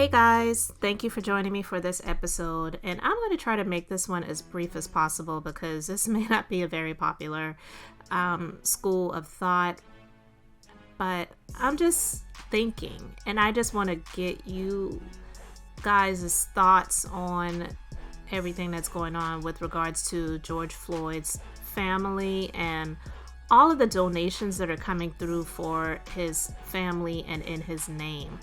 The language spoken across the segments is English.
Hey guys, thank you for joining me for this episode, and I'm going to try to make this one as brief as possible because this may not be a very popular school of thought, but I'm just thinking, and I just want to get you guys' thoughts on everything that's going on with regards to George Floyd's family and all of the donations that are coming through for his family and in his name.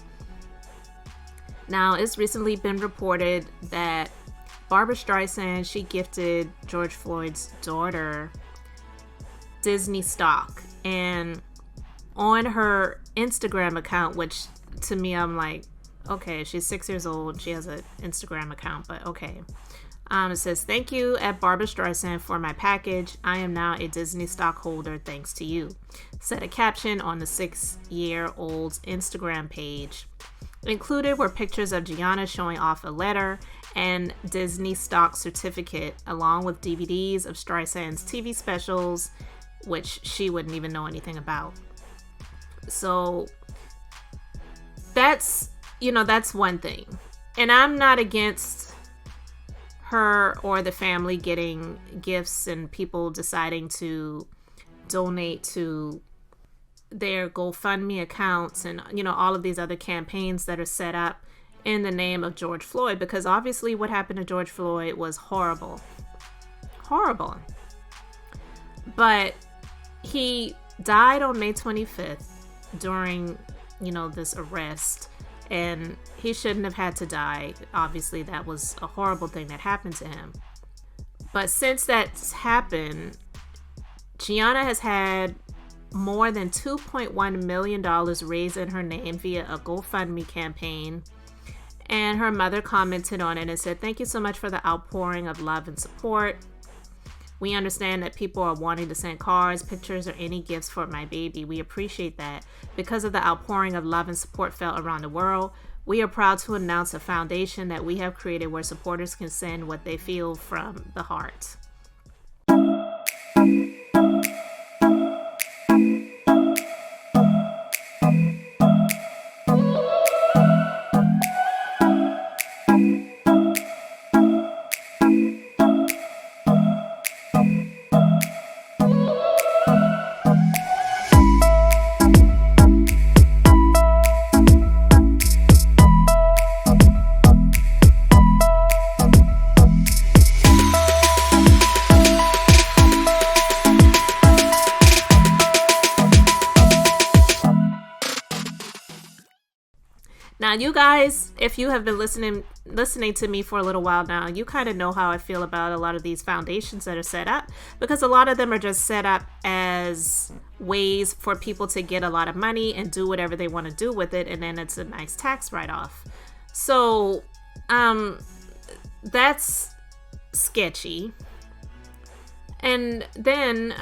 Now, it's recently been reported that Barbra Streisand, she gifted George Floyd's daughter Disney stock. And on her Instagram account, which to me, I'm like, okay, she's 6 years old. She has an Instagram account, but okay. It says, "Thank you at Barbra Streisand for my package. I am now a Disney stockholder thanks to you." Said a caption on the 6-year-old's Instagram page. Included were pictures of Gianna showing off a letter and Disney stock certificate, along with DVDs of Streisand's TV specials, which she wouldn't even know anything about. So that's one thing. And I'm not against her or the family getting gifts and people deciding to donate to their GoFundMe accounts and all of these other campaigns that are set up in the name of George Floyd, because obviously what happened to George Floyd was horrible. But he died on May 25th during this arrest, and he shouldn't have had to die. Obviously that was a horrible thing that happened to him. But since that's happened, Gianna has had more than $2.1 million raised in her name via a GoFundMe campaign. And her mother commented on it and said, "Thank you so much for the outpouring of love and support. We understand that people are wanting to send cards, pictures, or any gifts for my baby. We appreciate that. Because of the outpouring of love and support felt around the world, we are proud to announce a foundation that we have created where supporters can send what they feel from the heart." Now, you guys, if you have been listening to me for a little while now, you kind of know how I feel about a lot of these foundations that are set up, because a lot of them are just set up as ways for people to get a lot of money and do whatever they want to do with it, and then it's a nice tax write-off. So, that's sketchy. And then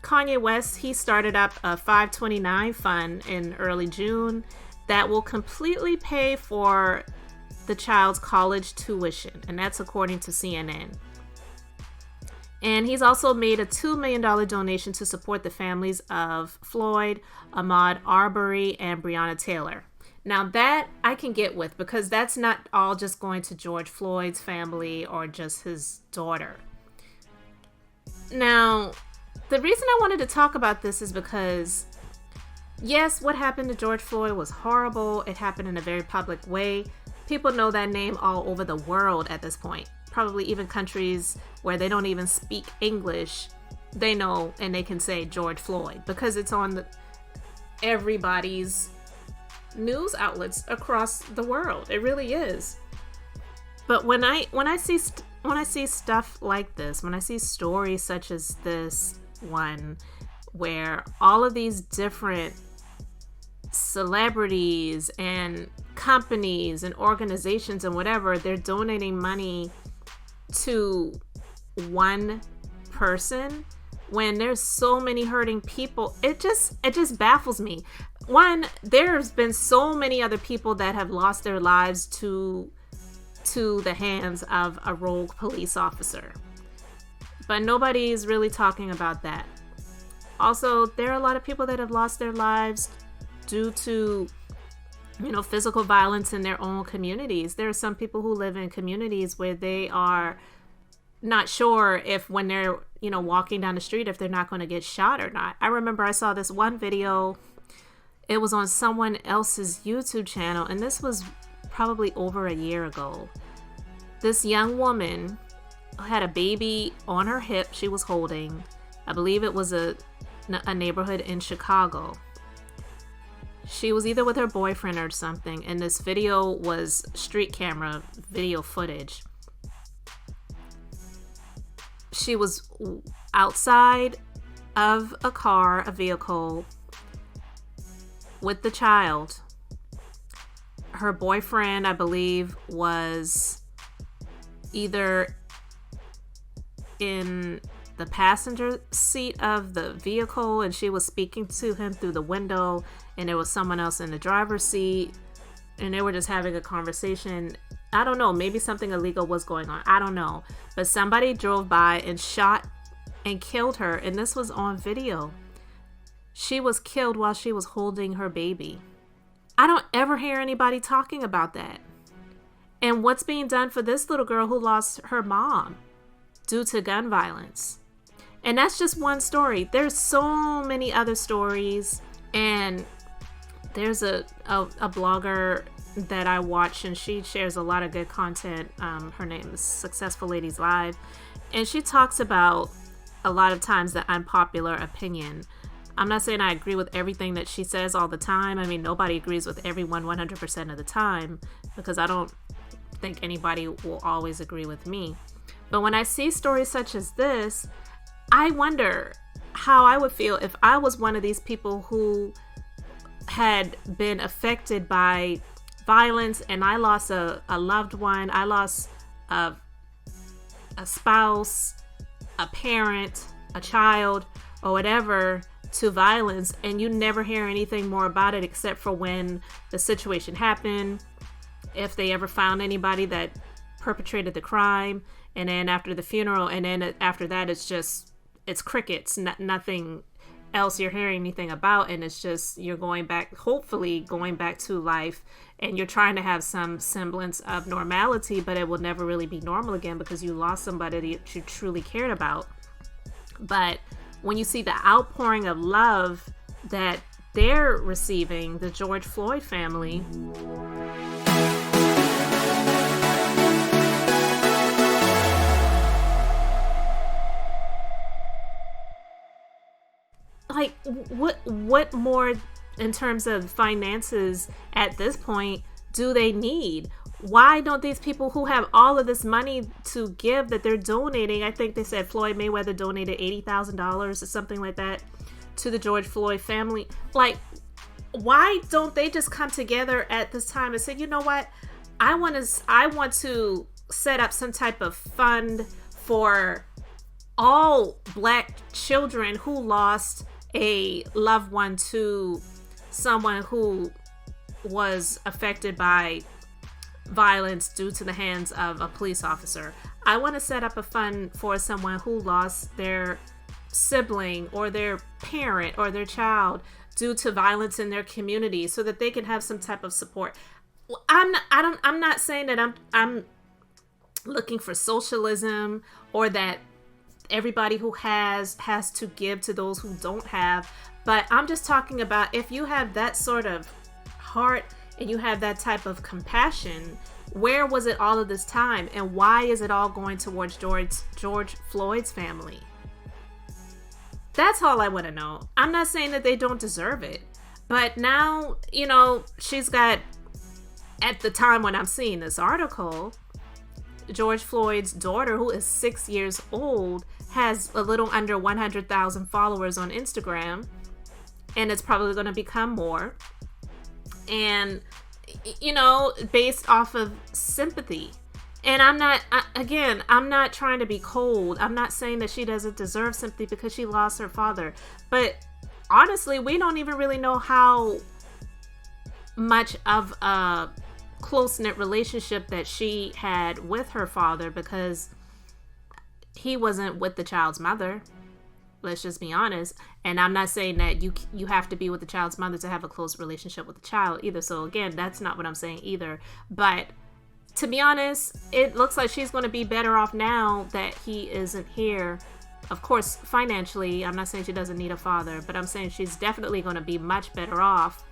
Kanye West, he started up a 529 fund in early June that will completely pay for the child's college tuition, and that's according to CNN. And he's also made a $2 million donation to support the families of Floyd, Ahmaud Arbery, and Breonna Taylor. Now that I can get with, because that's not all just going to George Floyd's family or just his daughter. Now, the reason I wanted to talk about this is because, yes, what happened to George Floyd was horrible. It happened in a very public way. People know that name all over the world at this point. Probably even countries where they don't even speak English, they know and they can say George Floyd because it's on everybody's news outlets across the world. It really is. But when I see stuff like this, when I see stories such as this one, where all of these different celebrities and companies and organizations and whatever, they're donating money to one person when there's so many hurting people, it just baffles me. One, there's been so many other people that have lost their lives to the hands of a rogue police officer, but nobody's really talking about that. Also, there are a lot of people that have lost their lives due to physical violence in their own communities. There are some people who live in communities where they are not sure if when they're, walking down the street, if they're not going to get shot or not. I remember I saw this one video. It was on someone else's YouTube channel, and this was probably over a year ago. This young woman had a baby on her hip she was holding. I believe it was a neighborhood in Chicago. She was either with her boyfriend or something, and this video was street camera video footage. She was outside of a vehicle, with the child. Her boyfriend, I believe, was either in the passenger seat of the vehicle, and she was speaking to him through the window, and there was someone else in the driver's seat, and they were just having a conversation. I don't know, maybe something illegal was going on, I don't know, but somebody drove by and shot and killed her, and this was on video. She was killed while she was holding her baby. I don't ever hear anybody talking about that. And what's being done for this little girl who lost her mom due to gun violence. And that's just one story. There's so many other stories. And there's a blogger that I watch, and she shares a lot of good content. Her name is Successful Ladies Live. And she talks about a lot of times the unpopular opinion. I'm not saying I agree with everything that she says all the time. I mean, nobody agrees with everyone 100% of the time, because I don't think anybody will always agree with me. But when I see stories such as this, I wonder how I would feel if I was one of these people who had been affected by violence and I lost a loved one, I lost a spouse, a parent, a child, or whatever, to violence, and you never hear anything more about it except for when the situation happened, if they ever found anybody that perpetrated the crime, and then after the funeral, and then after that it's crickets, nothing else you're hearing anything about, and it's just you're hopefully going back to life, and you're trying to have some semblance of normality, but it will never really be normal again because you lost somebody that you truly cared about. But when you see the outpouring of love that they're receiving, the George Floyd family, like what more in terms of finances at this point do they need? Why don't these people who have all of this money to give that they're donating, I think they said Floyd Mayweather donated $80,000 or something like that to the George Floyd family. Like, why don't they just come together at this time and say, you know what? I want to set up some type of fund for all Black children who lost a loved one to someone who was affected by violence due to the hands of a police officer. I want to set up a fund for someone who lost their sibling or their parent or their child due to violence in their community, so that they can have some type of support. I'm not saying that I'm looking for socialism, or that everybody who has to give to those who don't have, but I'm just talking about if you have that sort of heart and you have that type of compassion, where was it all of this time, and why is it all going towards George Floyd's family? That's all I want to know. I'm not saying that they don't deserve it, but now, she's got, at the time when I'm seeing this article, George Floyd's daughter, who is 6 years old, has a little under 100,000 followers on Instagram, and it's probably going to become more. And, based off of sympathy. And I'm not trying to be cold. I'm not saying that she doesn't deserve sympathy because she lost her father. But honestly, we don't even really know how much of a close-knit relationship that she had with her father, because he wasn't with the child's mother. Let's just be honest. And I'm not saying that you have to be with the child's mother to have a close relationship with the child either. So again, that's not what I'm saying either. But to be honest, it looks like she's going to be better off now that he isn't here. Of course, financially, I'm not saying she doesn't need a father, but I'm saying she's definitely going to be much better off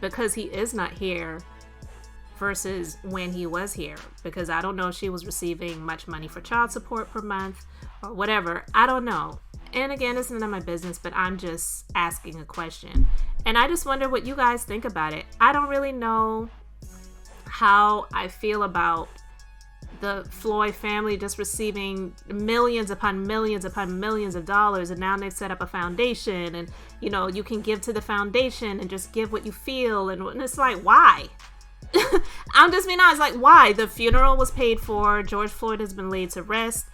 because he is not here versus when he was here. Because I don't know if she was receiving much money for child support per month or whatever. I don't know. And again, it's none of my business, but I'm just asking a question. And I just wonder what you guys think about it. I don't really know how I feel about the Floyd family just receiving millions upon millions upon millions of dollars, and now they've set up a foundation, and you can give to the foundation and just give what you feel, and it's like, why? I'm just being honest, like, why? The funeral was paid for. George Floyd has been laid to rest.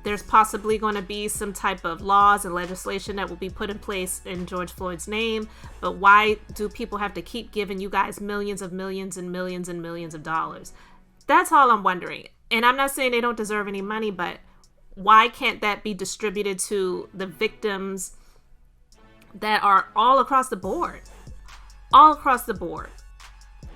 There's possibly going to be some type of laws and legislation that will be put in place in George Floyd's name. But why do people have to keep giving you guys millions of millions and millions and millions of dollars? That's all I'm wondering. And I'm not saying they don't deserve any money, but why can't that be distributed to the victims that are all across the board? All across the board.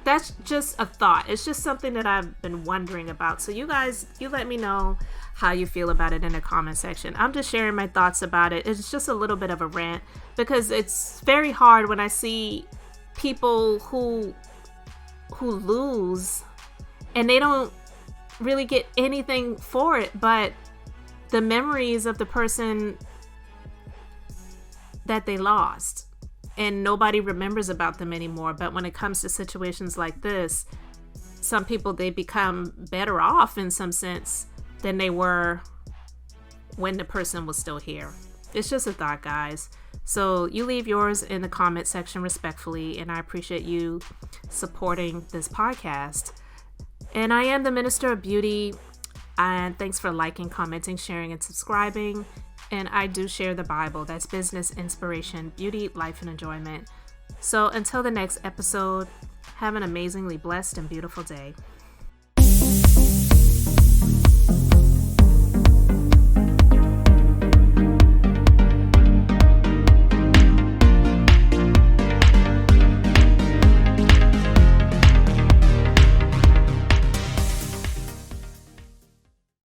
That's just a thought. It's just something that I've been wondering about. So you guys, you let me know how you feel about it in the comment section. I'm just sharing my thoughts about it. It's just a little bit of a rant because it's very hard when I see people who lose and they don't really get anything for it but the memories of the person that they lost, and nobody remembers about them anymore. But when it comes to situations like this, some people, they become better off in some sense than they were when the person was still here. It's just a thought, guys. So you leave yours in the comment section respectfully, and I appreciate you supporting this podcast. And I am the Minister of Beauty, and thanks for liking, commenting, sharing, and subscribing. And I do share the Bible. That's business, inspiration, beauty, life, and enjoyment. So until the next episode, have an amazingly blessed and beautiful day.